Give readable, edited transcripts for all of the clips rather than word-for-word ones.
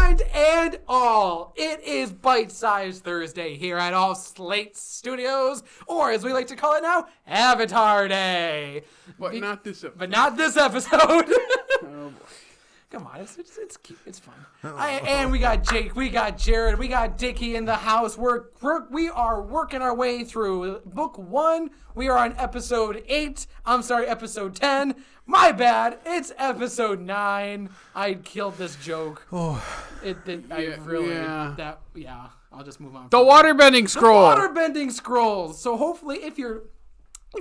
One and all, it is Bite Size Thursday here at all Slate Studios, or as we like to call it now, Avatar Day. But not this episode. But not this episode. Oh, boy. Come on, it's cute, it's fun. And we got Jake, we got Jared, we got Dickey in the house. We are working our way through book 1. We are on episode 10. My bad, it's episode 9. I killed this joke. Oh, I'll just move on. The waterbending scroll. The waterbending scrolls. So hopefully, if you're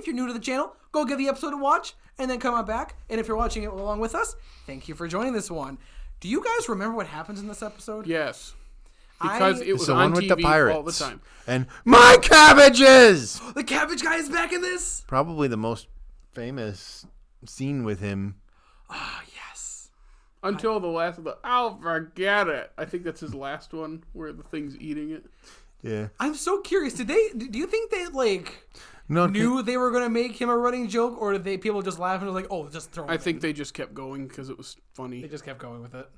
new to the channel, go give the episode a watch and then come on back. And if you're watching it along with us, thank you for joining this one. Do you guys remember what happens in this episode? Yes. Because it was on TV all the time. And my cabbages! The cabbage guy is back in this? Probably the most famous scene with him. Ah, yes. Until the last of the, I'll forget it. I think that's his last one where the thing's eating it. Yeah. I'm so curious. Do you think they knew they were going to make him a running joke, or did people just laugh and was like, oh, just throw him I think they just kept going because it was funny. They just kept going with it.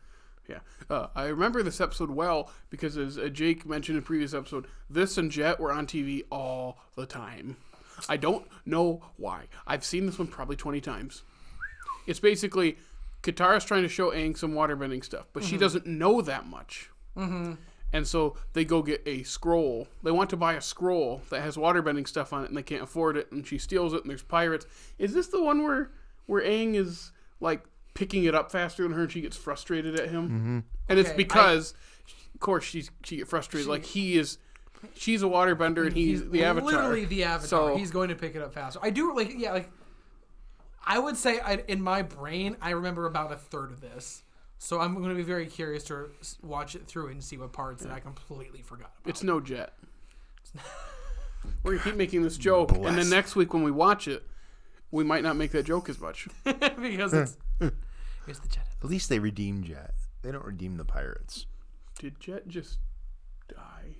Yeah. I remember this episode well because, as Jake mentioned in a previous episode, this and Jet were on TV all the time. I don't know why. I've seen this one probably 20 times. It's basically Katara's trying to show Aang some waterbending stuff, but she doesn't know that much. Mm-hmm. And so they go get a scroll. They want to buy a scroll that has waterbending stuff on it, and they can't afford it, and she steals it, and there's pirates. Is this the one where Aang is, like, picking it up faster than her, and she gets frustrated at him? Mm-hmm. And it's because, of course, she gets frustrated. She's a waterbender, and he's the Avatar. Literally the Avatar. So, he's going to pick it up faster. I do, I would say in my brain, I remember about a third of this. So I'm going to be very curious to watch it through and see what parts that I completely forgot about. It's no Jet. We're going to keep making this joke, and then next week when we watch it, we might not make that joke as much. Because it's the Jet. At least they redeem Jet. They don't redeem the pirates. Did Jet just die?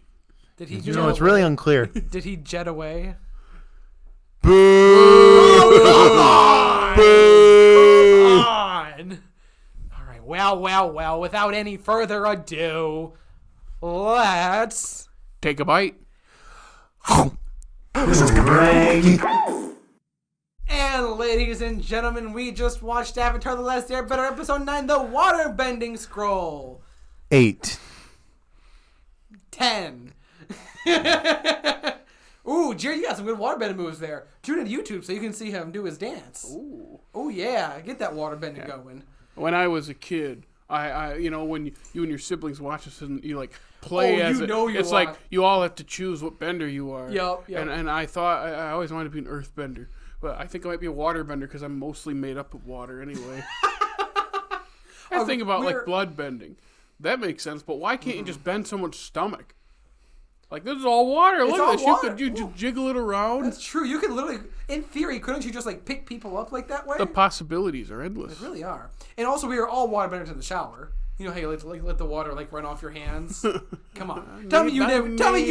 Did he? It's really unclear. Did he jet away? Boo! Oh, Boo! Come on! All right. Well. Without any further ado, let's take a bite. This is Greg. And ladies and gentlemen, we just watched Avatar: The Last Airbender, episode 9, The Waterbending Scroll. 8. 10. Ooh, Jerry, you got some good waterbending moves there. Tune into YouTube so you can see him do his dance. Ooh. Oh yeah, get that waterbending going. When I was a kid, I when you and your siblings watch this and you play as it's like you all have to choose what bender you are. Yep. And I thought I always wanted to be an earthbender, but I think I might be a waterbender because I'm mostly made up of water anyway. I think about blood bending. That makes sense, but why can't you just bend someone's stomach? This is all water. Look at this. Water. You just jiggle it around. That's true. You could literally, in theory, couldn't you just pick people up like that way? The possibilities are endless. They really are. And also, we are all waterbenders in the shower. You know how you let the water run off your hands? Come on. Tell me you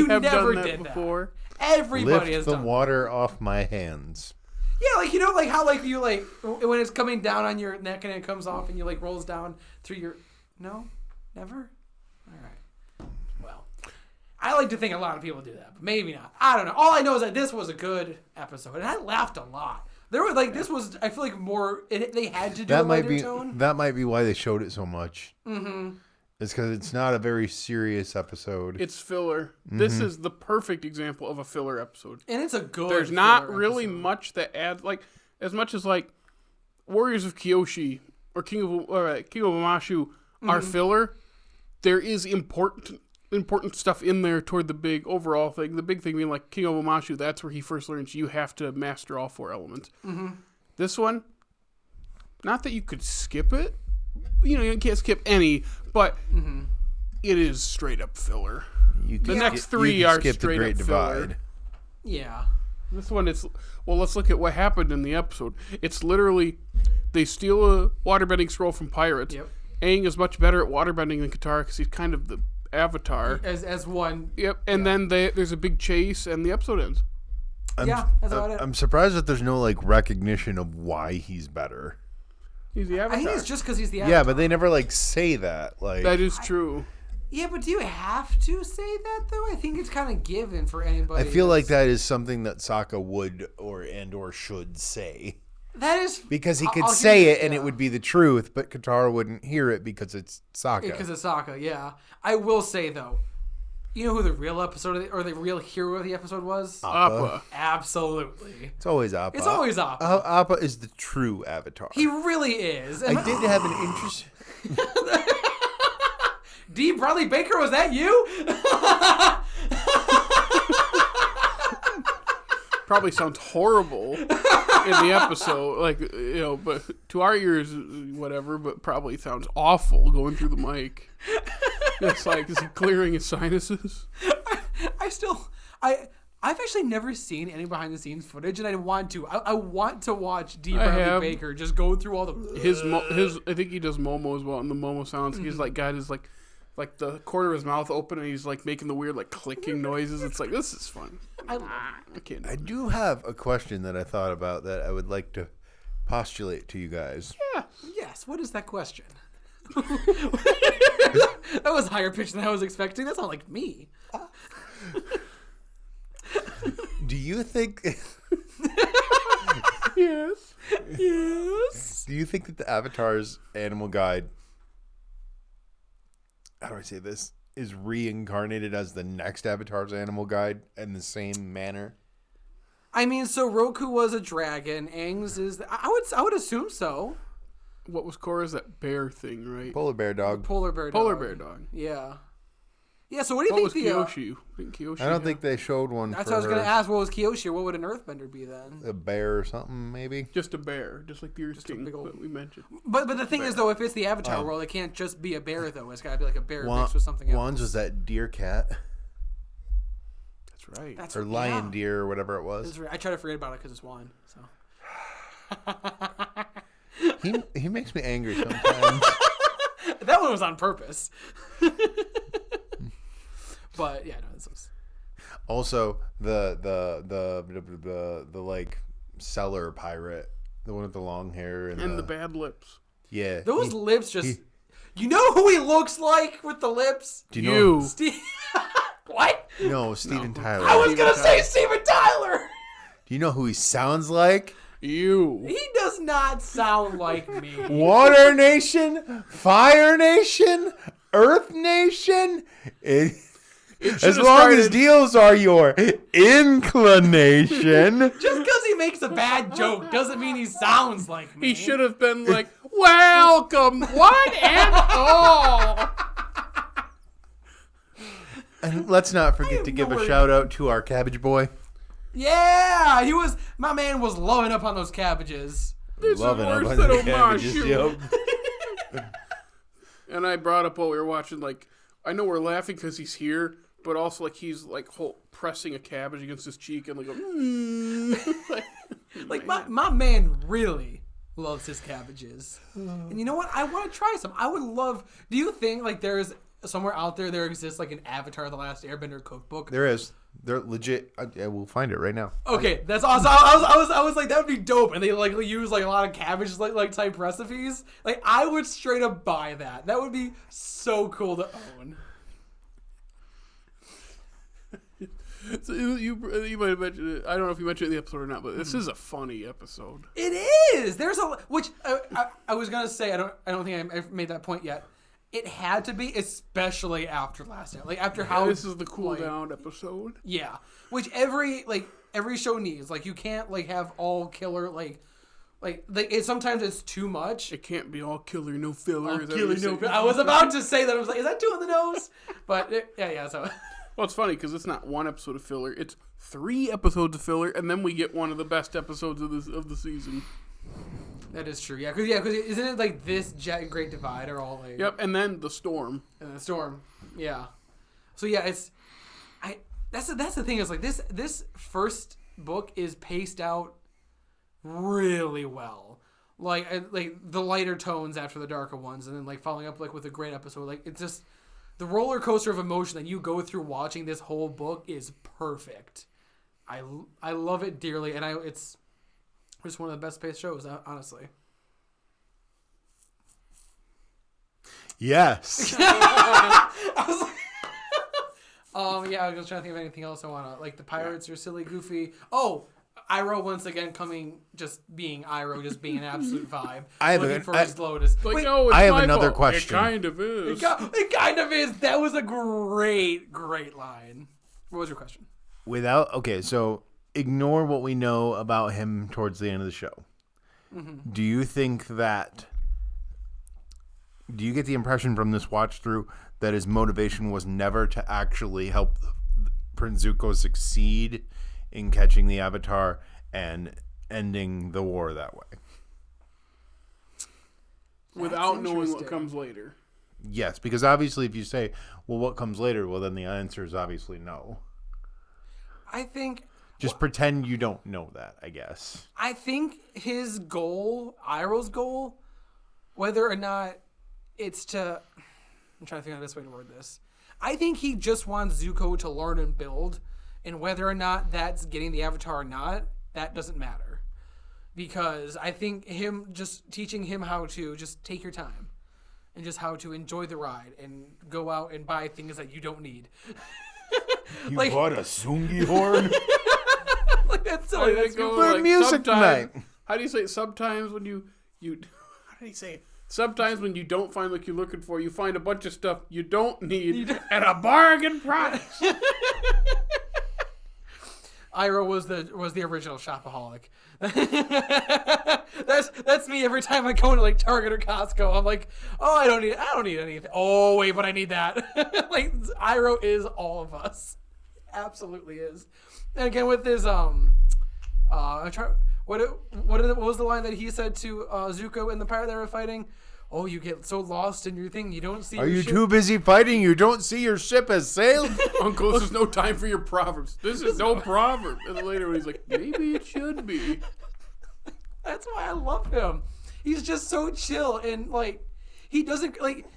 never did before. That. Everybody has done done the water off my hands. Yeah, how you when it's coming down on your neck and it comes off and you rolls down through your... No? Never? All right. Well, I like to think a lot of people do that, but maybe not. I don't know. All I know is that this was a good episode, and I laughed a lot. There was this was, I feel more, they had to do a lighter tone. That might be why they showed it so much. Mm-hmm. It's because it's not a very serious episode. It's filler. Mm-hmm. This is the perfect example of a filler episode. And it's a good There's not really much that adds, as much as, Warriors of Kyoshi or King of Amashu are filler, there is important stuff in there toward the big overall thing. The big thing being King of Amashu, that's where he first learns you have to master all 4 elements. Mm-hmm. This one, not that you could skip it. You can't skip any, but it is straight up filler. The next 3 are straight up filler. Yeah. This one is, let's look at what happened in the episode. It's literally, they steal a waterbending scroll from pirates. Yep. Aang is much better at waterbending than Katara because he's kind of the Avatar. As one. Yep. And then there's a big chase and the episode ends. That's about it. I'm surprised that there's no recognition of why he's better. He's the Avatar. I think it's just because he's the Avatar. Yeah, but they never like say that. Like That is true. Yeah, but do you have to say that though? I think it's kind of given for anybody. I feel like that is something that Sokka would or should say. That is Because he could I'll say hear it and it would be the truth, but Katara wouldn't hear it because it's Sokka. Because it's Sokka, yeah. I will say though, you know who the real the real hero of the episode was? Appa. Absolutely. It's always Appa. It's always Appa. Appa is the true Avatar. He really is. I did have an interest. D. Bradley Baker, was that you? Probably sounds horrible in the episode, like, you know, but to our ears, whatever, but probably sounds awful going through the mic. It's like, is he clearing his sinuses? I've actually never seen any behind the scenes footage, and I want to. I want to watch D. Bradley Baker just go through all the his. I think he does Momo as well, and the Momo sounds. He's like got his like the corner of his mouth open, and he's like making the weird like clicking noises. It's like, this is fun. I can't. I do have a question that I thought about that I would like to postulate to you guys. Yeah. Yes. What is that question? That was higher pitched than I was expecting. That's not like me. Do you think? Yes. Yes. Do you think that the Avatar's animal guide, how do I say this, is reincarnated as the next Avatar's animal guide in the same manner? I mean, so Roku was a dragon. Aang's is. I would assume so. What was Korra's that bear thing, right? Polar bear dog. Polar bear dog. Yeah. Yeah, so what do you What think was the... Kyoshi? I don't think they showed one. That's for what I was going to her. ask. What was Kyoshi, or what would an earthbender be then? A bear or something, maybe. Just a bear, just like the Earth King big old- that we mentioned. But the thing is, though, if it's the Avatar world, it can't just be a bear, though. It's got to be like a bear mixed with something else. Wands was that deer cat. That's right. Or lion deer or whatever it was. That's right. I try to forget about it because it's Juan. So. He makes me angry sometimes. That one was on purpose. But yeah, no, this was. Also, the like seller pirate, the one with the long hair and the bad lips. Yeah, Those lips just. You know who he looks like with the lips? Do you know? Steve. What? No, Steven Tyler. I was gonna say Steven Tyler. Do you know who he sounds like? You. He does not sound like me. Water Nation, Fire Nation, Earth Nation. As long as deals are your inclination. Just because he makes a bad joke doesn't mean he sounds like me. He should have been like, welcome, one and all. And let's not forget to give a shout out to our cabbage boy. Yeah, my man was loving up on those cabbages. This Loving is up worse on than the a cabbages, mushroom. yep. And I brought up while we were watching, like, I know we're laughing because he's here, but also, like, he's, like, pressing a cabbage against his cheek and, like, Like, my man really loves his cabbages. And you know what? I want to try some. I would love... Do you think, like, there's somewhere out there exists, like, an Avatar: The Last Airbender cookbook? There is. They're legit. I will find it right now. Okay, that's awesome. I was like, that would be dope. And they, like, use, like, a lot of cabbage, like type recipes. Like, I would straight up buy that. That would be so cool to own. So you might have mentioned it. I don't know if you mentioned it in the episode or not, but this is a funny episode. It is. There's which I was gonna say. I don't think I made that point yet. It had to be, especially after last night. Like after how this is the cool down episode. Yeah, which every show needs. Like you can't like have all killer like sometimes it's too much. It can't be all killer, no filler. I was about to say that. I was like, is that too on the nose? But yeah. So. Well, it's funny because it's not one episode of filler; it's 3 episodes of filler, and then we get one of the best episodes of the season. That is true. Yeah, because isn't it like this Jet and Great Divide are all like... Yep, and then the storm. And the storm. Yeah. So yeah, that's the thing is like this first book is paced out really well. Like the lighter tones after the darker ones, and then like following up like with a great episode. Like it's just the roller coaster of emotion that you go through watching this whole book is perfect. I love it dearly, and it's one of the best paced shows, honestly. Yes. I was like, yeah, I was trying to think of anything else I want to, like the pirates are silly, goofy. Oh, Iroh once again just being Iroh, just being an absolute vibe. Looking for his Lotus. Like, Wait, no, it's I have my another fault. question. It kind of is. it kind of is. That was a great line. What was your question? So ignore what we know about him towards the end of the show. Mm-hmm. Do you get the impression from this watch through that his motivation was never to actually help Prince Zuko succeed in catching the Avatar and ending the war that way? Without knowing what comes later. Yes, because obviously if you say, well, what comes later? Well, then the answer is obviously no. I think... Just pretend you don't know that, I guess. I think his goal, Iroh's goal, whether or not it's to... I'm trying to figure out this way to word this. I think he just wants Zuko to learn and build, and whether or not that's getting the Avatar or not, that doesn't matter. Because I think him just teaching him how to just take your time and just how to enjoy the ride and go out and buy things that you don't need. You bought a Sungi horn? Like that's so that's for music night. How do you say it? Sometimes when you how do you say it? Sometimes when you don't find what you're looking for, you find a bunch of stuff you don't need at a bargain price. Iroh was the original shopaholic. that's me every time I go into like Target or Costco. I'm like, oh, I don't need anything. Oh wait, but I need that. Like Iroh is all of us. Absolutely is. And again with his what was the line that he said to Zuko and the pirate they were fighting? Oh, you get so lost in your thing, you don't see. Are you too busy fighting? You don't see your ship has sailed? Uncle, this is no time for your proverbs. This is no proverb. And then later when he's like, maybe it should be. That's why I love him. He's just so chill and like he doesn't like.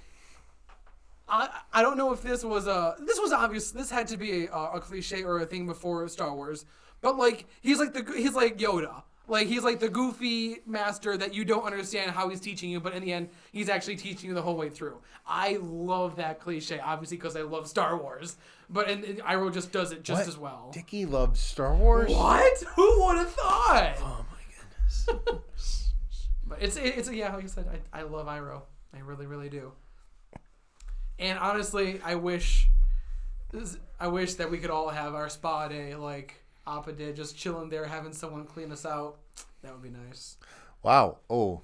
I don't know if this was obvious. This had to be a cliche or a thing before Star Wars, but like he's like Yoda. Like he's like the goofy master that you don't understand how he's teaching you, but in the end he's actually teaching you the whole way through. I love that cliche, obviously because I love Star Wars, but and Iroh just does it just as well. Dickey loves Star Wars? What? Who would have thought? Oh my goodness. But it's yeah, like I said, I love Iroh. I really, really do. And honestly, I wish that we could all have our spa day like Appa did, just chilling there, having someone clean us out. That would be nice. Wow. Oh.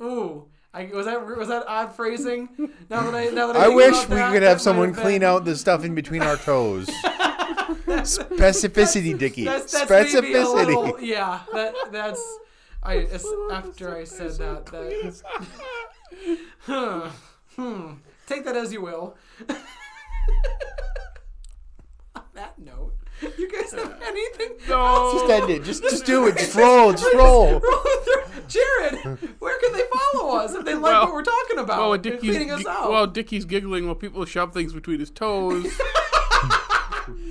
Ooh. Was that odd phrasing? Now that I wish we could have someone clean out the stuff in between our toes. Specificity, Dickey. Specificity. Maybe a little, yeah. That's. After I said that. Take that as you will. On that note, you guys have anything? No. Just end it. Just do it. Just roll. Just roll. Jared, where can they follow us if they like what we're talking about? Well, cleaning us out. Well, Dickey's giggling while people shove things between his toes.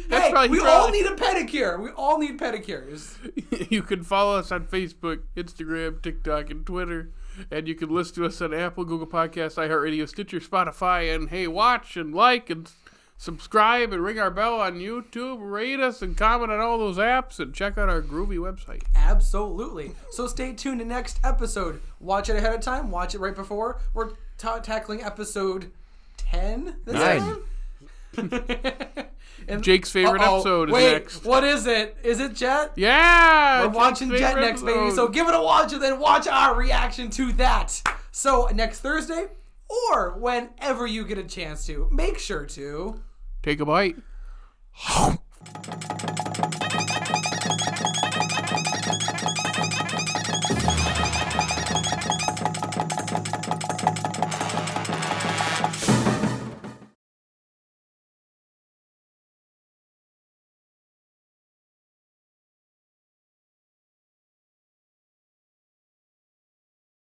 Hey, we all need a pedicure. We all need pedicures. You can follow us on Facebook, Instagram, TikTok, and Twitter. And you can listen to us on Apple, Google Podcasts, iHeartRadio, Stitcher, Spotify, and hey, watch and like and subscribe and ring our bell on YouTube. Rate us and comment on all those apps and check out our groovy website. Absolutely. So stay tuned to next episode. Watch it ahead of time. Watch it right before. We're tackling episode 10 this 9. time. And, Jake's favorite episode is next. What is it? Is it Jet? Yeah! We're watching Jet next, baby. So give it a watch and then watch our reaction to that. So next Thursday, or whenever you get a chance to, make sure to... Take a bite.